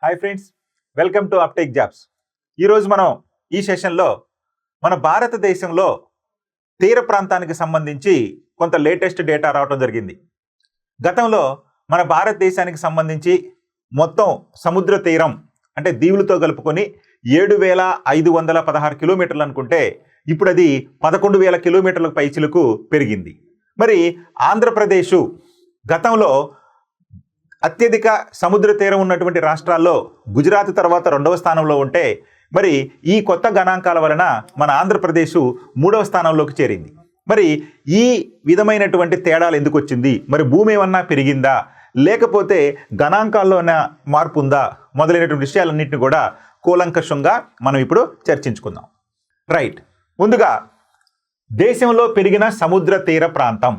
Hi friends, welcome to uptake jobs. ఈరోజు మనం ఈ సెషన్లో మన భారతదేశంలో తీర ప్రాంతానికి సంబంధించి కొంత లేటెస్ట్ డేటా రావడం జరిగింది. గతంలో మన భారతదేశానికి సంబంధించి మొత్తం సముద్ర తీరం అంటే దీవులతో కలుపుకొని 7,516 కిలోమీటర్లు అనుకుంటే ఇప్పుడు అది 11,000 కిలోమీటర్లకు పైచిలకు పెరిగింది. మరి ఆంధ్రప్రదేశ్ గతంలో అత్యధిక సముద్ర తీరం ఉన్నటువంటి రాష్ట్రాల్లో గుజరాత్ తర్వాత 2వ స్థానంలో ఉంటే మరి ఈ కొత్త గణాంకాల వలన మన ఆంధ్రప్రదేశ్ 3వ స్థానంలోకి చేరింది. మరి ఈ విధమైనటువంటి తేడాలు ఎందుకు వచ్చింది? మరి భూమి ఏమన్నా పెరిగిందా, లేకపోతే గణాంకాల్లోనే మార్పు ఉందా? మొదలైనటువంటి విషయాలన్నింటినీ కూడా కూలంకషంగా మనం ఇప్పుడు చర్చించుకుందాం. రైట్, ముందుగా దేశంలో పెరిగిన సముద్ర తీర ప్రాంతం.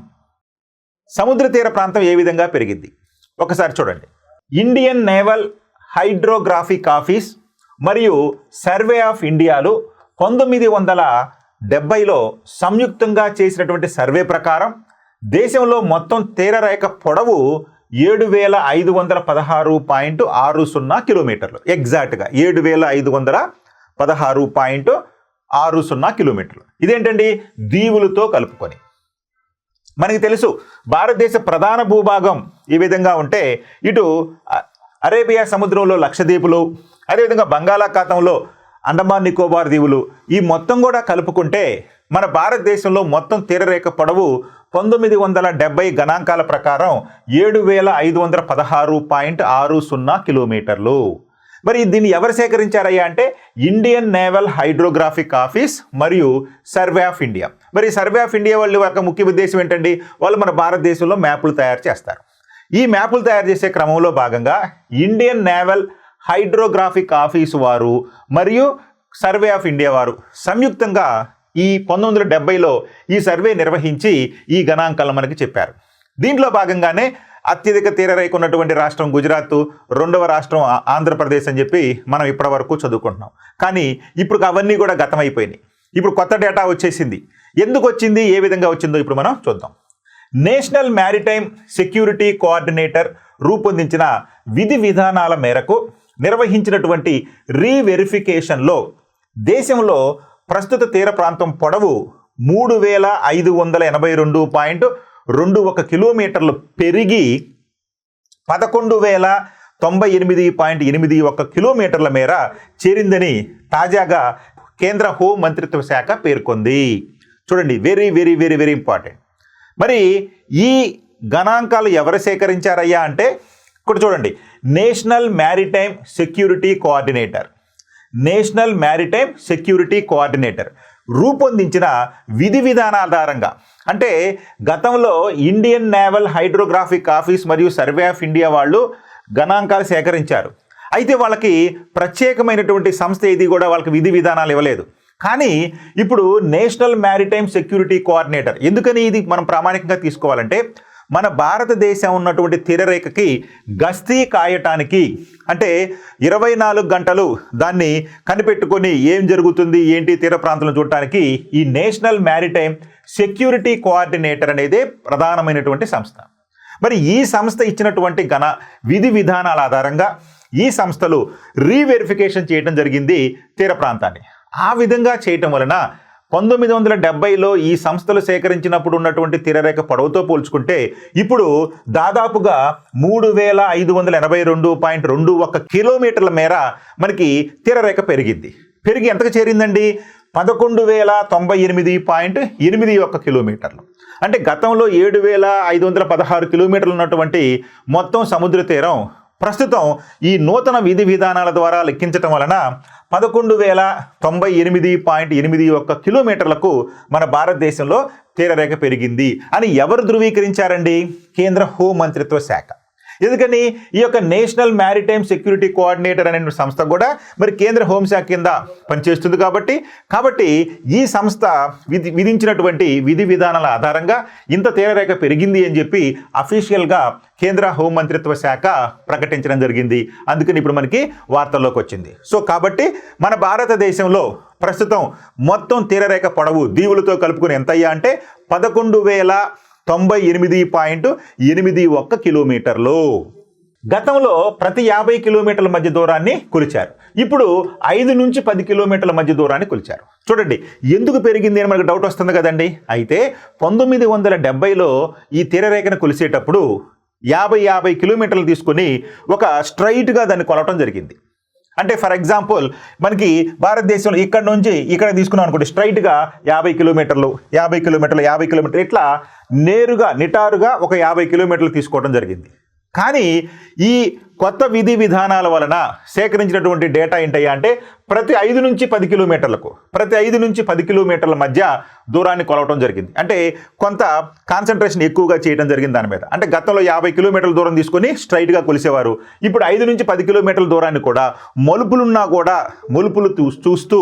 సముద్ర తీర ప్రాంతం ఏ విధంగా పెరిగింది ఒకసారి చూడండి. ఇండియన్ నేవల్ హైడ్రోగ్రాఫిక్ ఆఫీస్ మరియు సర్వే ఆఫ్ ఇండియాలు 1970లో సంయుక్తంగా చేసినటువంటి సర్వే ప్రకారం దేశంలో మొత్తం తీరరేఖ పొడవు 7,516.60 కిలోమీటర్లు. ఎగ్జాక్ట్గా 7,516.60 కిలోమీటర్లు. ఇదేంటండి? దీవులతో కలుపుకొని. మనకి తెలుసు భారతదేశ ప్రధాన భూభాగం ఈ విధంగా ఉంటే ఇటు అరేబియా సముద్రంలో లక్షద్వీపులు, అదేవిధంగా బంగాళాఖాతంలో అండమాన్ నికోబార్ దీవులు, ఈ మొత్తం కూడా కలుపుకుంటే మన భారతదేశంలో మొత్తం తీరరేఖ పొడవు 1970 గణాంకాల ప్రకారం 7,516.60 కిలోమీటర్లు. మరి దీన్ని ఎవరు సేకరించారయ్యా అంటే ఇండియన్ నేవల్ హైడ్రోగ్రాఫిక్ ఆఫీస్ మరియు సర్వే ఆఫ్ ఇండియా. మరి సర్వే ఆఫ్ ఇండియా వాళ్ళ యొక్క ముఖ్య ఉద్దేశం ఏంటండి? వాళ్ళు మన భారతదేశంలో మ్యాపులు తయారు చేస్తారు. ఈ మ్యాపులు తయారు చేసే క్రమంలో భాగంగా ఇండియన్ నేవల్ హైడ్రోగ్రాఫిక్ ఆఫీస్ వారు మరియు సర్వే ఆఫ్ ఇండియా వారు సంయుక్తంగా ఈ 1970లో ఈ సర్వే నిర్వహించి ఈ గణాంకాలను మనకి చెప్పారు. దీంట్లో భాగంగానే అత్యధిక తీరరేఖ ఉన్నటువంటి రాష్ట్రం గుజరాత్, 2వ రాష్ట్రం ఆంధ్రప్రదేశ్ అని చెప్పి మనం ఇప్పటి వరకు చదువుకుంటున్నాం. కానీ ఇప్పుడు అవన్నీ కూడా గతమైపోయినాయి. ఇప్పుడు కొత్త డేటా వచ్చేసింది. ఎందుకు వచ్చింది, ఏ విధంగా వచ్చిందో ఇప్పుడు మనం చూద్దాం. నేషనల్ మ్యారిటైమ్ సెక్యూరిటీ కోఆర్డినేటర్ రూపొందించిన విధి విధానాల మేరకు నిర్వహించినటువంటి రీవెరిఫికేషన్లో దేశంలో ప్రస్తుత తీర ప్రాంతం పొడవు 3,582.21 కిలోమీటర్లు పెరిగి 11,098.81 కిలోమీటర్ల మేర చేరిందని తాజాగా కేంద్ర హోం మంత్రిత్వ శాఖ పేర్కొంది. చూడండి, very very very very important. మరి ఈ గణాంకాలు ఎవరు సేకరించారయ్యా అంటే ఇక్కడ చూడండి, national maritime security coordinator. National maritime security coordinator రూపొందించిన విధి విధానాల ఆధారంగా, అంటే గతంలో ఇండియన్ నేవల్ హైడ్రోగ్రాఫిక్ ఆఫీస్ మరియు సర్వే ఆఫ్ ఇండియా వాళ్ళు గణాంకాలు సేకరించారు. అయితే వాళ్ళకి ప్రత్యేకమైనటువంటి సంస్థ ఏది కూడా వాళ్ళకి విధి విధానాలు ఇవ్వలేదు. కానీ ఇప్పుడు నేషనల్ మ్యారిటైమ్ సెక్యూరిటీ కోఆర్డినేటర్, ఎందుకని ఇది మనం ప్రామాణికంగా తీసుకోవాలంటే మన భారతదేశం ఉన్నటువంటి తీరరేఖకి గస్తీ కాయటానికి, అంటే 24 గంటలు దాన్ని కనిపెట్టుకొని ఏం జరుగుతుంది ఏంటి తీర ప్రాంతంలో చూడటానికి ఈ నేషనల్ మ్యారిటైమ్ సెక్యూరిటీ కోఆర్డినేటర్ అనేది ప్రధానమైనటువంటి సంస్థ. మరి ఈ సంస్థ ఇచ్చినటువంటి విధి విధానాల ఆధారంగా ఈ సంస్థలు రీవెరిఫికేషన్ చేయడం జరిగింది తీర ప్రాంతాన్ని. ఆ విధంగా చేయటం వలన 1970లో ఈ సంస్థలు సేకరించినప్పుడు ఉన్నటువంటి తీరరేఖ పొడవుతో పోల్చుకుంటే ఇప్పుడు దాదాపుగా 3,582.21 కిలోమీటర్ల మేర మనకి తీరరేఖ పెరిగింది. పెరిగి ఎంతకు చేరిందండి? 11,098.81 కిలోమీటర్లు. అంటే గతంలో 7,516 కిలోమీటర్లు ఉన్నటువంటి మొత్తం సముద్ర తీరం ప్రస్తుతం ఈ నూతన విధి విధానాల ద్వారా లెక్కించటం వలన 11,098.81 కిలోమీటర్లకు మన భారతదేశంలో తీరరేఖ పెరిగింది అని ఎవరు ధృవీకరించారండి? కేంద్ర హోం మంత్రిత్వ శాఖ. ఎందుకని? ఈ యొక్క నేషనల్ మ్యారిటైమ్ సెక్యూరిటీ కోఆర్డినేటర్ అనే సంస్థ కూడా మరి కేంద్ర హోంశాఖ కింద పనిచేస్తుంది కాబట్టి ఈ సంస్థ విధించినటువంటి విధి విధానాల ఆధారంగా ఇంత తీరరేఖ పెరిగింది అని చెప్పి అఫీషియల్గా కేంద్ర హోం మంత్రిత్వ శాఖ ప్రకటించడం జరిగింది. అందుకని ఇప్పుడు మనకి వార్తల్లోకి వచ్చింది. సో కాబట్టి మన భారతదేశంలో ప్రస్తుతం మొత్తం తీరరేఖ పొడవు దీవులతో కలుపుకుని ఎంతయ్యా అంటే 11,098.81 కిలోమీటర్లు. గతంలో ప్రతి 50 కిలోమీటర్ల మధ్య దూరాన్ని కొలిచారు. ఇప్పుడు 5 నుంచి 10 కిలోమీటర్ల మధ్య దూరాన్ని కొలిచారు. చూడండి ఎందుకు పెరిగింది అని మనకు డౌట్ వస్తుంది కదండి. అయితే 1970లో ఈ తీరరేఖను కొలిసేటప్పుడు 50 కిలోమీటర్లు తీసుకొని ఒక స్ట్రైట్గా దాన్ని కొలవటం జరిగింది. అంటే ఫర్ ఎగ్జాంపుల్ మనకి భారతదేశంలో ఇక్కడ నుంచి ఇక్కడ తీసుకున్నాం అనుకోండి, స్ట్రైట్గా 50 కిలోమీటర్లు 50 కిలోమీటర్లు 50 కిలోమీటర్లు ఇట్లా నేరుగా నిటారుగా ఒక 50 కిలోమీటర్లు తీసుకోవడం జరిగింది. కానీ ఈ కొత్త విధి విధానాల వలన సేకరించినటువంటి డేటా ఏంటయ్యా అంటే ప్రతి 5 నుంచి 10 కిలోమీటర్లకు ప్రతి 5 నుంచి 10 కిలోమీటర్ల మధ్య దూరాన్ని కొలవటం జరిగింది. అంటే కొంత కాన్సన్ట్రేషన్ ఎక్కువగా చేయడం జరిగింది దాని మీద. అంటే గతంలో 50 కిలోమీటర్ల దూరం తీసుకొని స్ట్రైట్గా కొలిసేవారు. ఇప్పుడు 5 నుంచి 10 కిలోమీటర్ల దూరాన్ని కూడా మలుపులున్నా కూడా మలుపులు చూస్తూ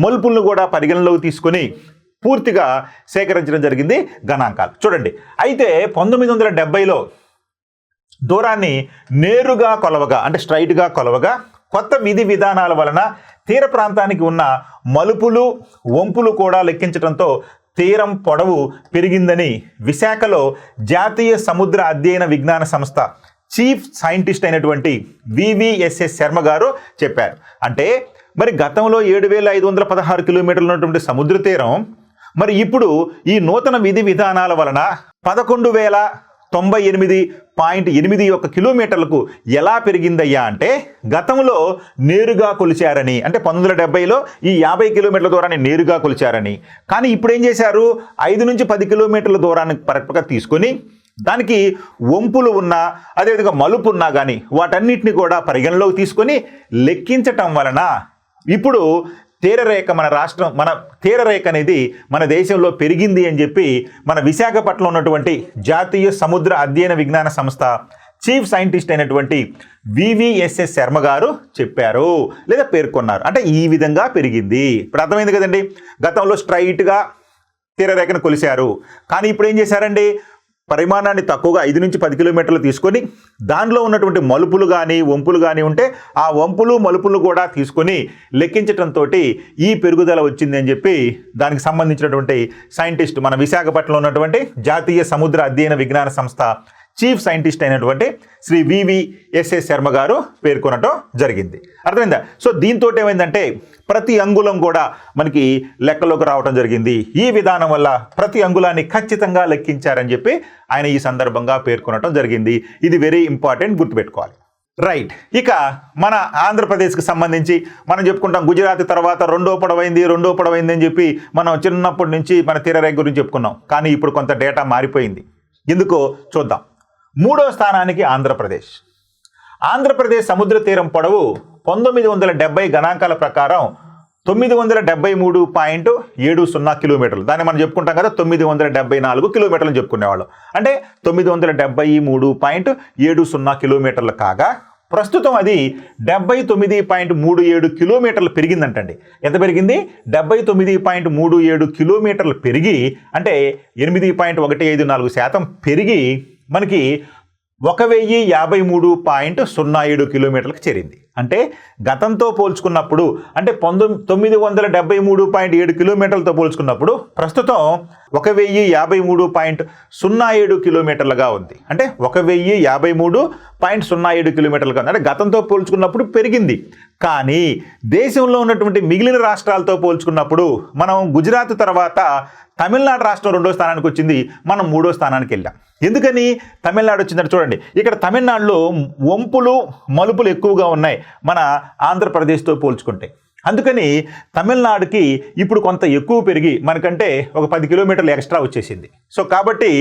మలుపులను కూడా పరిగణలోకి తీసుకొని పూర్తిగా సేకరించడం జరిగింది గణాంకాలు. చూడండి అయితే 1970లో దూరాన్ని నేరుగా కొలవగా అంటే స్ట్రైట్గా కొలవగా కొత్త విధి విధానాల వలన తీర ప్రాంతానికి ఉన్న మలుపులు వంపులు కూడా లెక్కించడంతో తీరం పొడవు పెరిగిందని విశాఖలో జాతీయ సముద్ర అధ్యయన విజ్ఞాన సంస్థ చీఫ్ సైంటిస్ట్ అయినటువంటి వివిఎస్ఎస్ శర్మ గారు చెప్పారు. అంటే మరి గతంలో 7516 కిలోమీటర్లు ఉన్నటువంటి సముద్ర తీరం మరి ఇప్పుడు ఈ నూతన విధి విధానాల వలన 11,098.81 కిలోమీటర్లకు ఎలా పెరిగిందయ్యా అంటే గతంలో నేరుగా కొలిచారని, అంటే 1970లో ఈ 50 కిలోమీటర్ల దూరాన్ని నేరుగా కొలిచారని, కానీ ఇప్పుడు ఏం చేశారు 5 నుంచి 10 కిలోమీటర్ల దూరాన్ని కరెక్ట్గా తీసుకొని దానికి వంపులు ఉన్నా అదేవిధంగా మలుపు ఉన్నా కానీ వాటన్నిటిని కూడా పరిగణలోకి తీసుకొని లెక్కించటం వలన ఇప్పుడు తీరరేఖ మన తీరరేఖ అనేది మన దేశంలో పెరిగింది అని చెప్పి మన విశాఖపట్నంలో ఉన్నటువంటి జాతీయ సముద్ర అధ్యయన విజ్ఞాన సంస్థ చీఫ్ సైంటిస్ట్ అయినటువంటి వివిఎస్ఎస్ శర్మ గారు చెప్పారు లేదా పేర్కొన్నారు. అంటే ఈ విధంగా పెరిగింది. ఇప్పుడు అర్థమైంది కదండి. గతంలో స్ట్రైట్గా తీరరేఖను కొలిశారు, కానీ ఇప్పుడు ఏం చేశారండి పరిమాణాన్ని తక్కువగా 5 నుంచి 10 కిలోమీటర్లు తీసుకొని దానిలో ఉన్నటువంటి మలుపులు కానీ వంపులు కానీ ఉంటే ఆ వంపులు మలుపులు కూడా తీసుకొని లెక్కించడంతో ఈ పెరుగుదల వచ్చింది అని చెప్పి దానికి సంబంధించినటువంటి సైంటిస్ట్ మన విశాఖపట్నంలో ఉన్నటువంటి జాతీయ సముద్ర అధ్యయన విజ్ఞాన సంస్థ చీఫ్ సైంటిస్ట్ అయినటువంటి శ్రీ వివిఎస్ఎస్ శర్మ గారు పేర్కొనటం జరిగింది. అర్థమైందా? సో దీంతో ఏమైందంటే ప్రతి అంగుళం కూడా మనకి లెక్కలోకి రావడం జరిగింది. ఈ విధానం వల్ల ప్రతి అంగుళాన్ని ఖచ్చితంగా లెక్కించారని చెప్పి ఆయన ఈ సందర్భంగా పేర్కొనటం జరిగింది. ఇది వెరీ ఇంపార్టెంట్, గుర్తుపెట్టుకోవాలి. రైట్, ఇక మన ఆంధ్రప్రదేశ్కి సంబంధించి మనం చెప్పుకుంటాం గుజరాత్ తర్వాత రెండో పొడవైంది అని చెప్పి మనం చిన్నప్పటి నుంచి మన తీరరేఖ గురించి చెప్పుకున్నాం. కానీ ఇప్పుడు కొంత డేటా మారిపోయింది. ఎందుకో చూద్దాం. 3వ స్థానానికి ఆంధ్రప్రదేశ్ సముద్ర తీరం పొడవు 1970 గణాంకాల ప్రకారం 973.70 కిలోమీటర్లు. దాన్ని మనం చెప్పుకుంటాం కదా 974 కిలోమీటర్లు చెప్పుకునేవాళ్ళు. అంటే 973.70 కిలోమీటర్లు కాగా ప్రస్తుతం అది 79.37 కిలోమీటర్లు పెరిగిందంటండి. ఎంత పెరిగింది? 79.37 కిలోమీటర్లు పెరిగి అంటే 8.154% పెరిగి మనకి 1053.07 కిలోమీటర్లకు చేరింది. అంటే గతంతో పోల్చుకున్నప్పుడు అంటే 973.7 కిలోమీటర్లతో పోల్చుకున్నప్పుడు ప్రస్తుతం 1053.07 కిలోమీటర్లుగా ఉంది. అంటే 1053.07 కిలోమీటర్లుగా ఉంది. అంటే గతంతో పోల్చుకున్నప్పుడు పెరిగింది. కానీ దేశంలో ఉన్నటువంటి మిగిలిన రాష్ట్రాలతో పోల్చుకున్నప్పుడు మనం గుజరాత్ తర్వాత తమిళనాడు రాష్ట్రం 2వ స్థానానికి వచ్చింది, మనం 3వ స్థానానికి వెళ్ళాం. ఎందుకని తమిళనాడు వచ్చిందంటే చూడండి, ఇక్కడ తమిళనాడులో వంపులు మలుపులు ఎక్కువగా ఉన్నాయి మన ఆంధ్రప్రదేశ్తో పోల్చుకుంటే. అందుకని తమిళనాడుకి ఇప్పుడు కొంత ఎక్కువ పెరిగి మనకంటే ఒక 10 కిలోమీటర్లు ఎక్స్ట్రా వచ్చేసింది. సో కాబట్టి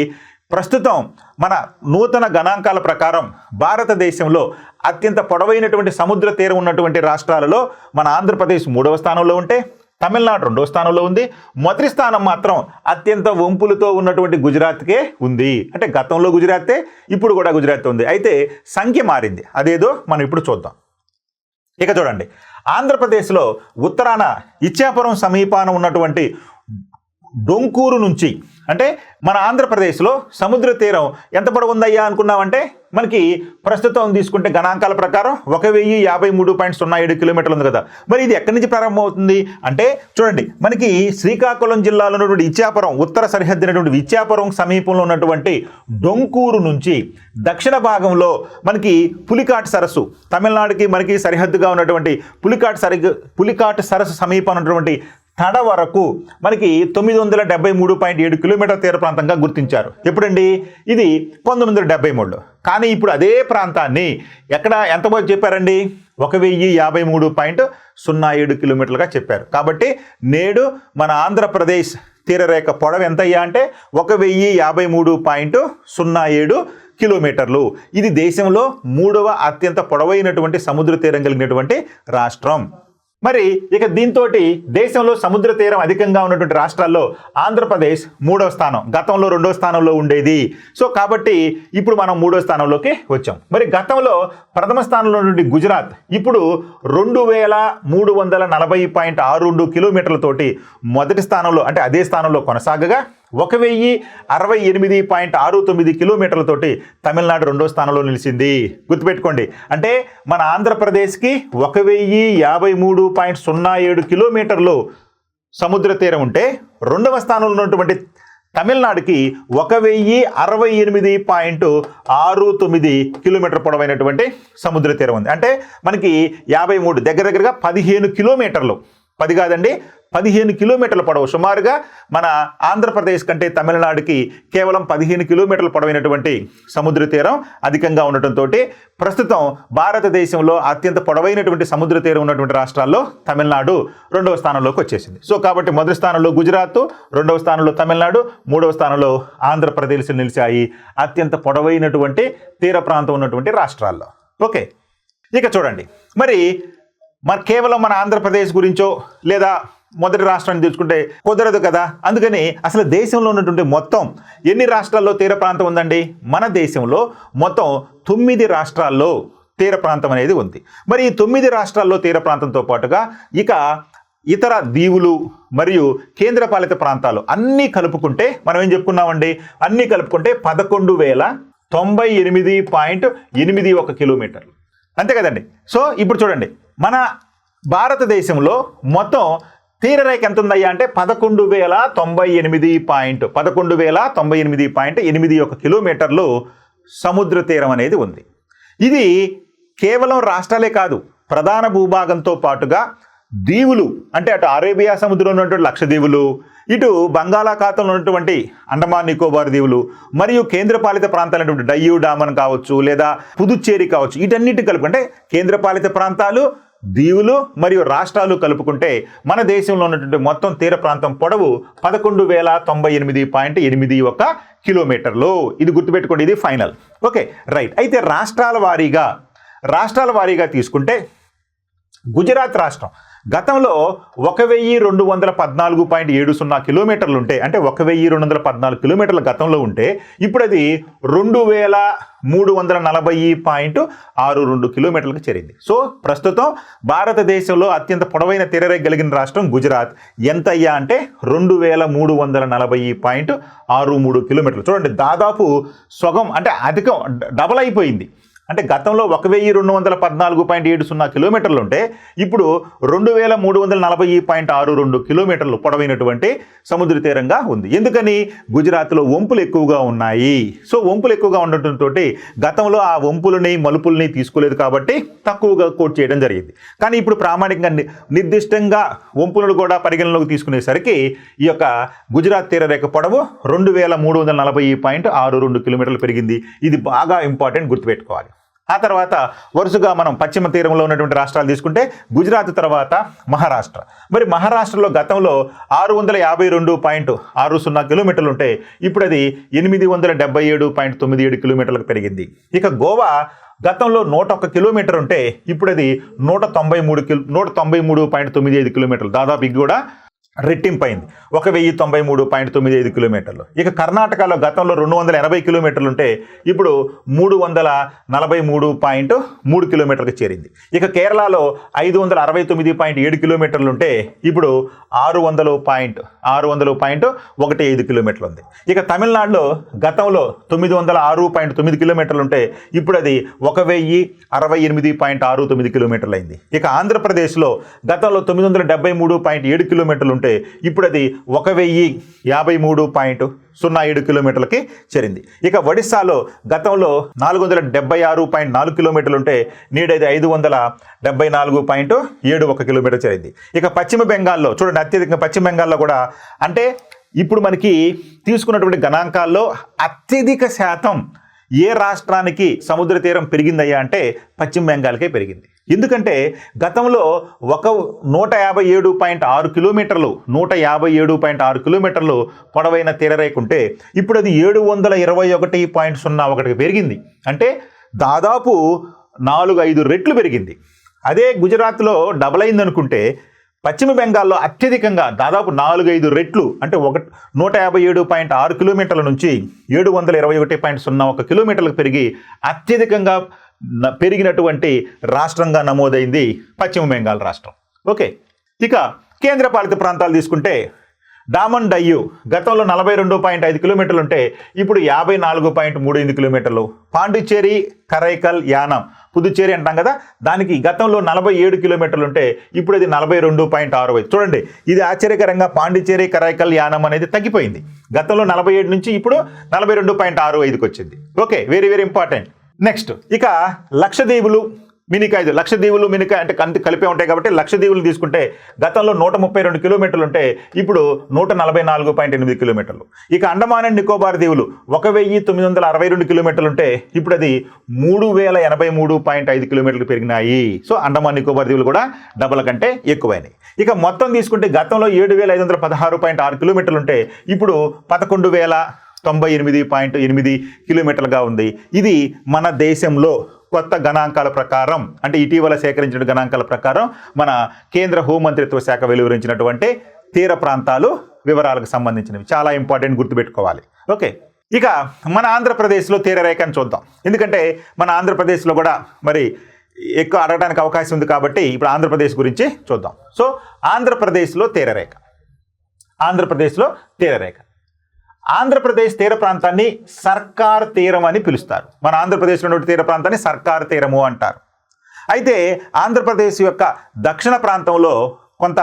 ప్రస్తుతం మన నూతన గణాంకాల ప్రకారం భారతదేశంలో అత్యంత పొడవైనటువంటి సముద్ర తీరం ఉన్నటువంటి రాష్ట్రాలలో మన ఆంధ్రప్రదేశ్ 3వ స్థానంలో ఉంటే తమిళనాడు 2వ స్థానంలో ఉంది. మొదటి స్థానం మాత్రం అత్యంత వంపులతో ఉన్నటువంటి గుజరాత్కే ఉంది. అంటే గతంలో గుజరాతే, ఇప్పుడు కూడా గుజరాత్ ఉంది. అయితే సంఖ్య మారింది, అదేదో మనం ఇప్పుడు చూద్దాం. ఇక చూడండి, ఆంధ్రప్రదేశ్లో ఉత్తరాన ఇచ్చాపురం సమీపాన ఉన్నటువంటి డొంకూరు నుంచి అంటే మన ఆంధ్రప్రదేశ్లో సముద్ర తీరం ఎంత పొడవు ఉందయ్యా అనుకున్నామంటే మనకి ప్రస్తుతం తీసుకుంటే గణాంకాల ప్రకారం 1053.07 కిలోమీటర్లు ఉంది కదా. మరి ఇది ఎక్కడి నుంచి ప్రారంభమవుతుంది అంటే చూడండి, మనకి శ్రీకాకుళం జిల్లాలో ఉన్నటువంటి ఇచ్చాపురం ఉత్తర సరిహద్దు అయినటువంటి ఇచ్చాపురం సమీపంలో ఉన్నటువంటి డొంకూరు నుంచి దక్షిణ భాగంలో మనకి పులికాట్ సరస్సు, తమిళనాడుకి మనకి సరిహద్దుగా ఉన్నటువంటి పులికాట్ సరస్సు సమీపం ఉన్నటువంటి తడ వరకు మనకి 973.7 కిలోమీటర్ తీర ప్రాంతంగా గుర్తించారు. ఎప్పుడండి? ఇది 1973లో. కానీ ఇప్పుడు అదే ప్రాంతాన్ని ఎంత చెప్పారండి? 1053.07 కిలోమీటర్లుగా చెప్పారు. కాబట్టి నేడు మన ఆంధ్రప్రదేశ్ తీరరేఖ పొడవు ఎంతయ్యా అంటే 1053.07 కిలోమీటర్లు. ఇది దేశంలో 3వ అత్యంత పొడవైనటువంటి సముద్ర తీరం కలిగినటువంటి రాష్ట్రం. మరి ఇక దీంతో దేశంలో సముద్ర తీరం అధికంగా ఉన్నటువంటి రాష్ట్రాల్లో ఆంధ్రప్రదేశ్ 3వ స్థానం, గతంలో 2వ స్థానంలో ఉండేది. సో కాబట్టి ఇప్పుడు మనం 3వ స్థానంలోకి వచ్చాం. మరి గతంలో ప్రథమ స్థానంలో ఉన్నటువంటి గుజరాత్ ఇప్పుడు 2340.62 కిలోమీటర్లతోటి మొదటి స్థానంలో, అంటే అదే స్థానంలో కొనసాగగా 1068.69 కిలోమీటర్లతోటి తమిళనాడు 2వ స్థానంలో నిలిచింది. గుర్తుపెట్టుకోండి, అంటే మన ఆంధ్రప్రదేశ్కి 1053.07 కిలోమీటర్లు సముద్ర తీరం ఉంటే 2వ స్థానంలో ఉన్నటువంటి తమిళనాడుకి 1068.69 కిలోమీటర్ పొడవైనటువంటి సముద్ర తీరం ఉంది. అంటే మనకి 53 దగ్గరగా 15 కిలోమీటర్లు, 10 కాదండి 15 కిలోమీటర్ల పొడవు. సుమారుగా మన ఆంధ్రప్రదేశ్ కంటే తమిళనాడుకి కేవలం 15 కిలోమీటర్ల పొడవైనటువంటి సముద్ర తీరం అధికంగా ఉండటంతో ప్రస్తుతం భారతదేశంలో అత్యంత పొడవైనటువంటి సముద్ర తీరం ఉన్నటువంటి రాష్ట్రాల్లో తమిళనాడు 2వ స్థానంలోకి వచ్చేసింది. సో కాబట్టి మొదటి స్థానంలో గుజరాత్, 2వ స్థానంలో తమిళనాడు, 3వ స్థానంలో ఆంధ్రప్రదేశ్ నిలిచాయి అత్యంత పొడవైనటువంటి తీర ప్రాంతం ఉన్నటువంటి రాష్ట్రాల్లో. ఓకే, ఇక చూడండి, మరి కేవలం మన ఆంధ్రప్రదేశ్ గురించో లేదా మొదటి రాష్ట్రాన్ని తెలుసుకుంటే కుదరదు కదా. అందుకని అసలు దేశంలో ఉన్నటువంటి మొత్తం ఎన్ని రాష్ట్రాల్లో తీర ప్రాంతం ఉందండి? మన దేశంలో మొత్తం 9 రాష్ట్రాల్లో తీర ప్రాంతం అనేది ఉంది. మరి ఈ 9 రాష్ట్రాల్లో తీర ప్రాంతంతో పాటుగా ఇక ఇతర దీవులు మరియు కేంద్రపాలిత ప్రాంతాలు అన్నీ కలుపుకుంటే మనం ఏం చెప్పుకున్నామండి? అన్నీ కలుపుకుంటే 11,098.81 కిలోమీటర్లు, అంతే కదండి. సో ఇప్పుడు చూడండి, మన భారతదేశంలో మొత్తం తీరరేఖ ఎంత ఉందయ్యా అంటే 11,098.81 కిలోమీటర్లు సముద్ర తీరం అనేది ఉంది. ఇది కేవలం రాష్ట్రాలే కాదు, ప్రధాన భూభాగంతో పాటుగా దీవులు, అంటే అటు అరేబియా సముద్రంలో ఉన్నటువంటి లక్షద్వీపులు, ఇటు బంగాళాఖాతంలో ఉన్నటువంటి అండమాన్ నికోబార్ దీవులు మరియు కేంద్రపాలిత ప్రాంతాలైనటువంటి డయ్యూ డామన్ కావచ్చు లేదా పుదుచ్చేరి కావచ్చు, వీటన్నిటి కలుపుకుంటే కేంద్రపాలిత ప్రాంతాలు, దీవులు మరియు రాష్ట్రాలు కలుపుకుంటే మన దేశంలో ఉన్నటువంటి మొత్తం తీర ప్రాంతం పొడవు 11,098.81 కిలోమీటర్లు. ఇది గుర్తుపెట్టుకోండి, ఇది ఫైనల్. Okay right. అయితే రాష్ట్రాల వారీగా తీసుకుంటే గుజరాత్ రాష్ట్రం గతంలో 1,214.70 కిలోమీటర్లు ఉంటే, అంటే 1,214 కిలోమీటర్ల గతంలో ఉంటే ఇప్పుడు అది 2,340.62 కిలోమీటర్లకు చేరింది. సో ప్రస్తుతం భారతదేశంలో అత్యంత పొడవైన తీరరేఖ కలిగిన రాష్ట్రం గుజరాత్. ఎంత అయ్యా అంటే 2,340.63 కిలోమీటర్లు. చూడండి, దాదాపు సగం, అంటే అధికం, డబల్ అయిపోయింది. అంటే గతంలో 1,214.70 కిలోమీటర్లు ఉంటే ఇప్పుడు 2,340.62 కిలోమీటర్లు పొడవైనటువంటి సముద్ర తీరంగా ఉంది. ఎందుకని? గుజరాత్లో వంపులు ఎక్కువగా ఉన్నాయి. సో వంపులు ఎక్కువగా ఉండటంతో గతంలో ఆ వంపులని మలుపుల్ని తీసుకోలేదు కాబట్టి తక్కువగా కోట్ చేయడం జరిగింది. కానీ ఇప్పుడు ప్రామాణికంగా నిర్దిష్టంగా వంపులను కూడా పరిగణలోకి తీసుకునేసరికి ఈ యొక్క గుజరాత్ తీరరేఖ పొడవు 2,340.62 కిలోమీటర్లు పెరిగింది. ఇది బాగా ఇంపార్టెంట్, గుర్తుపెట్టుకోవాలి. ఆ తర్వాత వరుసగా మనం పశ్చిమ తీరంలో ఉన్నటువంటి రాష్ట్రాలు తీసుకుంటే గుజరాత్ తర్వాత మహారాష్ట్ర. మరి మహారాష్ట్రలో గతంలో 652.60 కిలోమీటర్లు ఉంటే ఇప్పుడు అది 877.97 కిలోమీటర్లకు పెరిగింది. ఇక గోవా గతంలో 101 కిలోమీటర్ ఉంటే ఇప్పుడు అది 193.95 కిలోమీటర్లు, దాదాపు ఇది కూడా రెట్టింపైంది, 1093.95 కిలోమీటర్లు. ఇక కర్ణాటకలో గతంలో 280 కిలోమీటర్లు ఉంటే ఇప్పుడు 343.3 కిలోమీటర్లకు చేరింది. ఇక కేరళలో 569.7 కిలోమీటర్లు ఉంటే ఇప్పుడు 600.15 కిలోమీటర్లు ఉంది. ఇక తమిళనాడులో గతంలో 906.9 కిలోమీటర్లు ఉంటే ఇప్పుడు అది 1068.69 కిలోమీటర్లు అయింది. ఇక ఆంధ్రప్రదేశ్లో గతంలో 973.7 కిలోమీటర్లు ఉంటే ఇప్పుడు అది 1053.07 కిలోమీటర్లకి చేరింది. ఇక ఒడిశాలో గతంలో 476.4 కిలోమీటర్లు ఉంటే నేడైతే 574.71 కిలోమీటర్ చేరింది. ఇక పశ్చిమ బెంగాల్లో చూడండి, అత్యధికంగా పశ్చిమ బెంగాల్లో కూడా, అంటే ఇప్పుడు మనకి తీసుకున్నటువంటి గణాంకాల్లో అత్యధిక శాతం ఏ రాష్ట్రానికి సముద్ర తీరం పెరిగిందయ్యా అంటే పశ్చిమ బెంగాల్కే పెరిగింది. ఎందుకంటే గతంలో 157.6 కిలోమీటర్లు 157.6 కిలోమీటర్లు పొడవైన తీరరేఖ ఉంటే ఇప్పుడు అది 721.01కి పెరిగింది. అంటే దాదాపు 4-5 రెట్లు పెరిగింది. అదే గుజరాత్లో డబల్ అయిందనుకుంటే పశ్చిమ బెంగాల్లో అత్యధికంగా దాదాపు 4-5 రెట్లు, అంటే 157.6 కిలోమీటర్ల నుంచి 721.01 కిలోమీటర్లకు పెరిగి అత్యధికంగా పెరిగినటువంటి రాష్ట్రంగా నమోదైంది పశ్చిమ బెంగాల్ రాష్ట్రం. ఓకే, ఇక కేంద్రపాలిత ప్రాంతాలు తీసుకుంటే డామన్ డయ్యు గతంలో 42.5 కిలోమీటర్లు ఉంటే ఇప్పుడు 54.38 కిలోమీటర్లు. పాండిచ్చేరి, కరైకల్, యానం, పుదుచ్చేరి అంటాం కదా, దానికి గతంలో 47 కిలోమీటర్లు ఉంటే ఇప్పుడు ఇది 42.65. చూడండి, ఇది ఆశ్చర్యకరంగా పాండిచ్చేరి, కరైకల్, యానం అనేది తగ్గిపోయింది. గతంలో 47 నుంచి ఇప్పుడు 42.65కి వచ్చింది. Okay, very very important. Next ఇక లక్షద్వీపులు, మినికాయ్. లక్షద్వీపులు, మినికాయ్ అంటే కలిపే ఉంటాయి కాబట్టి లక్షద్వీపులు తీసుకుంటే గతంలో 132 కిలోమీటర్లు ఉంటే ఇప్పుడు 144.8 కిలోమీటర్లు. ఇక అండమాన్ అండ్ నికోబార్ దీవులు 1962 కిలోమీటర్లు ఉంటే ఇప్పుడు అది 3083.5 కిలోమీటర్లు పెరిగినాయి. సో అండమాన్ నికోబార్ దీవులు కూడా డబల్ కంటే ఎక్కువైనాయి. ఇక మొత్తం తీసుకుంటే గతంలో 7516.6 కిలోమీటర్లు ఉంటే ఇప్పుడు 11,098.8 కిలోమీటర్లుగా ఉంది. ఇది మన దేశంలో కొత్త గణాంకాల ప్రకారం, అంటే ఇటీవల సేకరించిన గణాంకాల ప్రకారం మన కేంద్ర హోంమంత్రిత్వ శాఖ వెలువరించినటువంటి తీర ప్రాంతాలు వివరాలకు సంబంధించినవి. చాలా ఇంపార్టెంట్, గుర్తుపెట్టుకోవాలి. ఓకే, ఇక మన ఆంధ్రప్రదేశ్లో తీరరేఖను చూద్దాం. ఎందుకంటే మన ఆంధ్రప్రదేశ్లో కూడా మరి ఎక్కువ అడగడానికి అవకాశం ఉంది కాబట్టి ఇప్పుడు ఆంధ్రప్రదేశ్ గురించి చూద్దాం. సో ఆంధ్రప్రదేశ్లో తీరరేఖ, ఆంధ్రప్రదేశ్లో తీరరేఖ. ఆంధ్రప్రదేశ్ తీర ప్రాంతాన్ని సర్కార్ తీరం అని పిలుస్తారు. మన ఆంధ్రప్రదేశ్లో ఉన్న తీర ప్రాంతాన్ని సర్కార్ తీరము అంటారు. అయితే ఆంధ్రప్రదేశ్ యొక్క దక్షిణ ప్రాంతంలో కొంత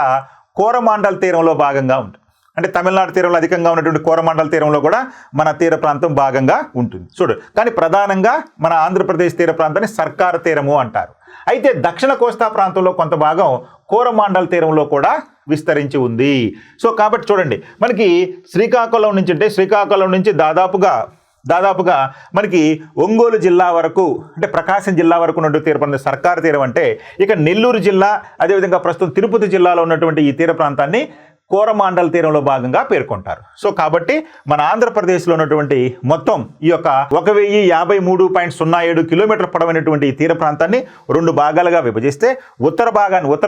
కోరమాండల్ తీరంలో భాగంగా ఉంటుంది. అంటే తమిళనాడు తీరంలో అధికంగా ఉన్నటువంటి కోరమాండల్ తీరంలో కూడా మన తీర ప్రాంతం భాగంగా ఉంటుంది. చూడు, కానీ ప్రధానంగా మన ఆంధ్రప్రదేశ్ తీర ప్రాంతాన్ని సర్కార్ తీరము అంటారు. అయితే దక్షిణ కోస్తా ప్రాంతంలో కొంత భాగం కోరమాండల్ తీరంలో కూడా విస్తరించి ఉంది. సో కాబట్టి చూడండి, మనకి శ్రీకాకుళం నుంచి దాదాపుగా మనకి ఒంగోలు జిల్లా వరకు, అంటే ప్రకాశం జిల్లా వరకు ఉన్నటువంటి తీర ప్రాంతం సర్కార్ తీరం అంటే, ఇక నెల్లూరు జిల్లా, అదేవిధంగా ప్రస్తుతం తిరుపతి జిల్లాలో ఉన్నటువంటి ఈ తీర ప్రాంతాన్ని కోరమాండల్ తీరంలో భాగంగా పేర్కొంటారు. సో కాబట్టి మన ఆంధ్రప్రదేశ్లో ఉన్నటువంటి మొత్తం ఈ యొక్క 1053.07 కిలోమీటర్ పొడవైనటువంటి ఈ తీర ప్రాంతాన్ని 2 భాగాలుగా విభజిస్తే ఉత్తర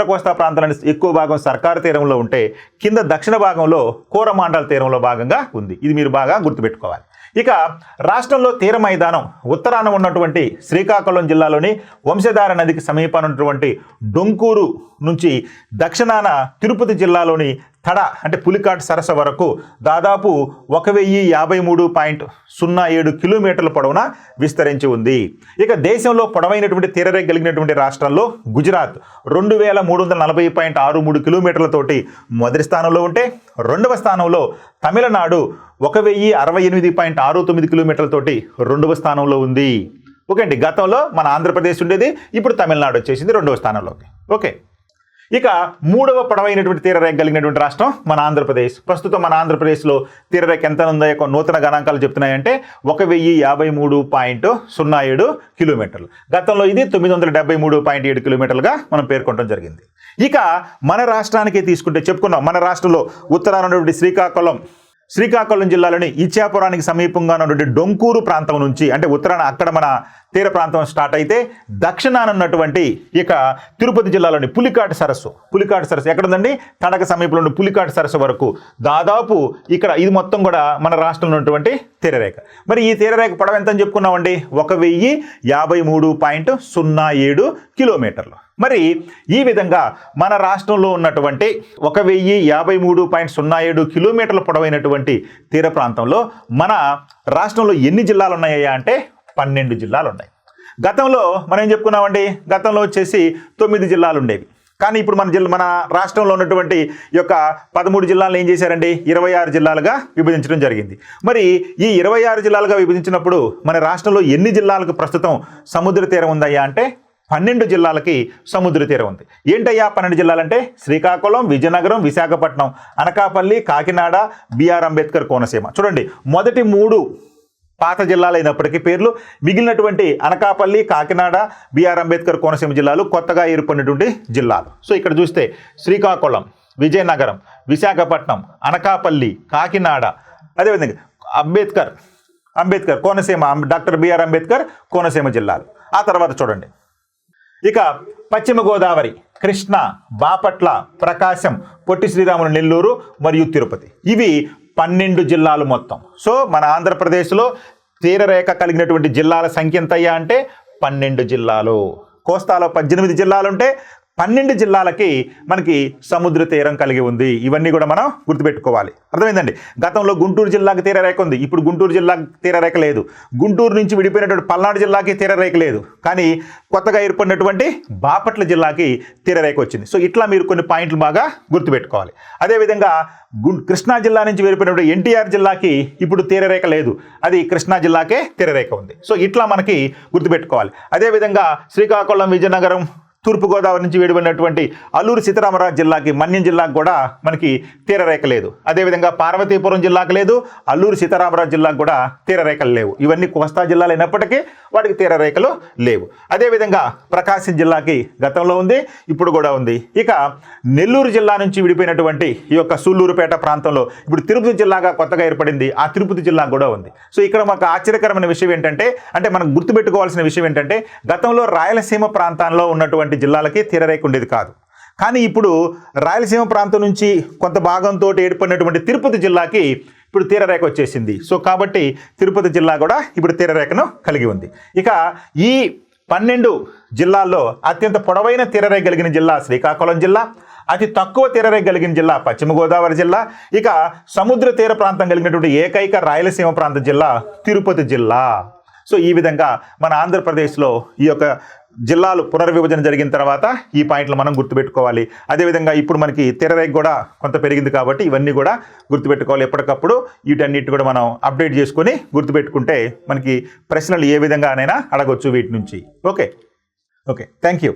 కోస్తా ప్రాంతాన్ని ఎక్కువ భాగం సర్కార్ తీరంలో ఉంటే కింద దక్షిణ భాగంలో కోరమాండల్ తీరంలో భాగంగా ఉంది. ఇది మీరు బాగా గుర్తుపెట్టుకోవాలి. ఇక రాష్ట్రంలో తీర మైదానం ఉత్తరాన ఉన్నటువంటి శ్రీకాకుళం జిల్లాలోని వంశధార నదికి సమీపాన ఉన్నటువంటి డొంకూరు నుంచి దక్షిణాన తిరుపతి జిల్లాలోని తడ అంటే పులికాట్ సరస్సు వరకు దాదాపు 1053.07 కిలోమీటర్ల పొడవున విస్తరించి ఉంది. ఇక దేశంలో పొడవైనటువంటి తీరరేఖ కలిగినటువంటి రాష్ట్రాల్లో గుజరాత్ 2340.63 కిలోమీటర్లతోటి మొదటి స్థానంలో ఉంటే, రెండవ స్థానంలో తమిళనాడు 1068.69 కిలోమీటర్లతోటి రెండవ స్థానంలో ఉంది. ఓకే అండి, గతంలో మన ఆంధ్రప్రదేశ్ ఉండేది, ఇప్పుడు తమిళనాడు వచ్చేసింది రెండవ స్థానంలోకి. ఓకే, ఇక మూడవ పొడవైనటువంటి తీరరేఖ కలిగినటువంటి రాష్ట్రం మన ఆంధ్రప్రదేశ్. ప్రస్తుతం మన ఆంధ్రప్రదేశ్లో తీరరేఖ ఎంత ఉందో నూతన గణాంకాలు చెప్తున్నాయంటే 1053.07 కిలోమీటర్లు. గతంలో ఇది 973.7 కిలోమీటర్లుగా మనం పేర్కొనడం జరిగింది. ఇక మన రాష్ట్రానికి తీసుకుంటే చెప్పుకున్నాం, మన రాష్ట్రంలో ఉత్తరాన ఉన్నటువంటి శ్రీకాకుళం జిల్లాలోని ఇచ్చాపురానికి సమీపంగా ఉన్నటువంటి డొంకూరు ప్రాంతం నుంచి, అంటే ఉత్తరాన అక్కడ మన తీర ప్రాంతం స్టార్ట్ అయితే దక్షిణాన ఉన్నటువంటి ఇక తిరుపతి జిల్లాలోని పులికాటు సరస్సు ఎక్కడ ఉందండి? తడక సమీపంలో ఉన్న పులికాటు సరస్సు వరకు దాదాపు ఇక్కడ ఇది మొత్తం కూడా మన రాష్ట్రంలో ఉన్నటువంటి తీరరేఖ. మరి ఈ తీరరేఖ పొడవు ఎంత అని చెప్పుకున్నామండి? 1053.07 కిలోమీటర్లు. మరి ఈ విధంగా మన రాష్ట్రంలో ఉన్నటువంటి 1053.07 కిలోమీటర్ల పొడవైనటువంటి తీర ప్రాంతంలో మన రాష్ట్రంలో ఎన్ని జిల్లాలు ఉన్నాయా అంటే 12 జిల్లాలు ఉన్నాయి. గతంలో మనం ఏం చెప్పుకున్నామండి? గతంలో వచ్చేసి 9 జిల్లాలు ఉండేవి. కానీ ఇప్పుడు మన రాష్ట్రంలో ఉన్నటువంటి ఈ యొక్క 13 జిల్లాలను ఏం చేశారండి? 26 జిల్లాలుగా విభజించడం జరిగింది. మరి ఈ 26 జిల్లాలుగా విభజించినప్పుడు మన రాష్ట్రంలో ఎన్ని జిల్లాలకు ప్రస్తుతం సముద్ర తీరం ఉందయ్యా అంటే 12 జిల్లాలకి సముద్ర తీరం ఉంది. ఏంటయ్యా 12 జిల్లాలంటే? శ్రీకాకుళం, విజయనగరం, విశాఖపట్నం, అనకాపల్లి, కాకినాడ, బిఆర్ అంబేద్కర్, కోనసీమ. చూడండి, మొదటి 3 పాత జిల్లాలైనప్పటికీ పేర్లు, మిగిలినటువంటి అనకాపల్లి, కాకినాడ, బిఆర్ అంబేద్కర్, కోనసీమ జిల్లాలు కొత్తగా ఏర్పడినటువంటి జిల్లాలు. సో ఇక్కడ చూస్తే శ్రీకాకుళం, విజయనగరం, విశాఖపట్నం, అనకాపల్లి, కాకినాడ, అదేవిధంగా అంబేద్కర్ కోనసీమ, డాక్టర్ బిఆర్ అంబేద్కర్ కోనసీమ జిల్లాలు. ఆ తర్వాత చూడండి, ఇక పశ్చిమ గోదావరి, కృష్ణా, బాపట్ల, ప్రకాశం, పొట్టి శ్రీరాములు, నెల్లూరు మరియు తిరుపతి. ఇవి 12 జిల్లాలు మొత్తం. సో మన ఆంధ్రప్రదేశ్లో తీరరేఖ కలిగినటువంటి జిల్లాల సంఖ్య ఎంతయ్యా అంటే 12 జిల్లాలు. కోస్తాలో 18 జిల్లాలు ఉంటే 12 జిల్లాలకి మనకి సముద్ర తీరం కలిగి ఉంది. ఇవన్నీ కూడా మనం గుర్తుపెట్టుకోవాలి. అర్థమైందండి? గతంలో గుంటూరు జిల్లాకి తీరరేఖ ఉంది, ఇప్పుడు గుంటూరు జిల్లాకి తీరరేఖ లేదు. గుంటూరు నుంచి విడిపోయినటువంటి పల్నాడు జిల్లాకి తీరరేఖ లేదు, కానీ కొత్తగా ఏర్పడినటువంటి బాపట్ల జిల్లాకి తీరరేఖ వచ్చింది. సో ఇట్లా మీరు కొన్ని పాయింట్లు బాగా గుర్తుపెట్టుకోవాలి. అదేవిధంగా కృష్ణా జిల్లా నుంచి వేరిపోయినటువంటి ఎన్టీఆర్ జిల్లాకి ఇప్పుడు తీరరేఖ లేదు, అది కృష్ణా జిల్లాకే తీరరేఖ ఉంది. సో ఇట్లా మనకి గుర్తుపెట్టుకోవాలి. అదేవిధంగా శ్రీకాకుళం, విజయనగరం, తూర్పుగోదావరి నుంచి వేడిపడినటువంటి అల్లూరు సీతారామరాజు జిల్లాకి, మన్యం జిల్లాకు కూడా మనకి తీరరేఖ లేదు. అదేవిధంగా పార్వతీపురం జిల్లాకు లేదు, అల్లూరు సీతారామరాజు జిల్లాకు కూడా తీరరేఖలు లేవు. ఇవన్నీ కోస్తా జిల్లాలు అయినప్పటికీ వాటికి తీరరేఖలు లేవు. అదేవిధంగా ప్రకాశం జిల్లాకి గతంలో ఉంది, ఇప్పుడు కూడా ఉంది. ఇక నెల్లూరు జిల్లా నుంచి విడిపోయినటువంటి ఈ యొక్క సూళ్ళూరుపేట ప్రాంతంలో ఇప్పుడు తిరుపతి జిల్లాగా కొత్తగా ఏర్పడింది, ఆ తిరుపతి జిల్లా కూడా ఉంది. సో ఇక్కడ మాకు ఆశ్చర్యకరమైన విషయం ఏంటంటే, అంటే మనం గుర్తుపెట్టుకోవాల్సిన విషయం ఏంటంటే, గతంలో రాయలసీమ ప్రాంతాల్లో ఉన్నటువంటి జిల్లాలకి తీరరేఖ ఉండేది కాదు. కానీ ఇప్పుడు రాయలసీమ ప్రాంతం నుంచి కొంత భాగంతో ఏర్పడినటువంటి తిరుపతి జిల్లాకి ఇప్పుడు తీరరేఖ వచ్చేసింది. సో కాబట్టి తిరుపతి జిల్లా కూడా ఇప్పుడు తీరరేఖను కలిగి ఉంది. ఇక ఈ 12 జిల్లాల్లో అత్యంత పొడవైన తీరరేఖ కలిగిన జిల్లా శ్రీకాకుళం జిల్లా, అతి తక్కువ తీరరేఖ కలిగిన జిల్లా పశ్చిమ గోదావరి జిల్లా, ఇక సముద్ర తీర ప్రాంతం కలిగినటువంటి ఏకైక రాయలసీమ ప్రాంత జిల్లా తిరుపతి జిల్లా. సో ఈ విధంగా మన ఆంధ్రప్రదేశ్లో ఈ యొక్క జిల్లాలు పునర్విభజన జరిగిన తర్వాత ఈ పాయింట్లు మనం గుర్తుపెట్టుకోవాలి. అదేవిధంగా ఇప్పుడు మనకి తీరరేఖ కూడా కొంత పెరిగింది కాబట్టి ఇవన్నీ కూడా గుర్తుపెట్టుకోవాలి. ఎప్పటికప్పుడు వీటన్నిటి కూడా మనం అప్డేట్ చేసుకొని గుర్తుపెట్టుకుంటే మనకి ప్రశ్నలు ఏ విధంగానైనా అడగొచ్చు వీటి నుంచి. Okay, thank you.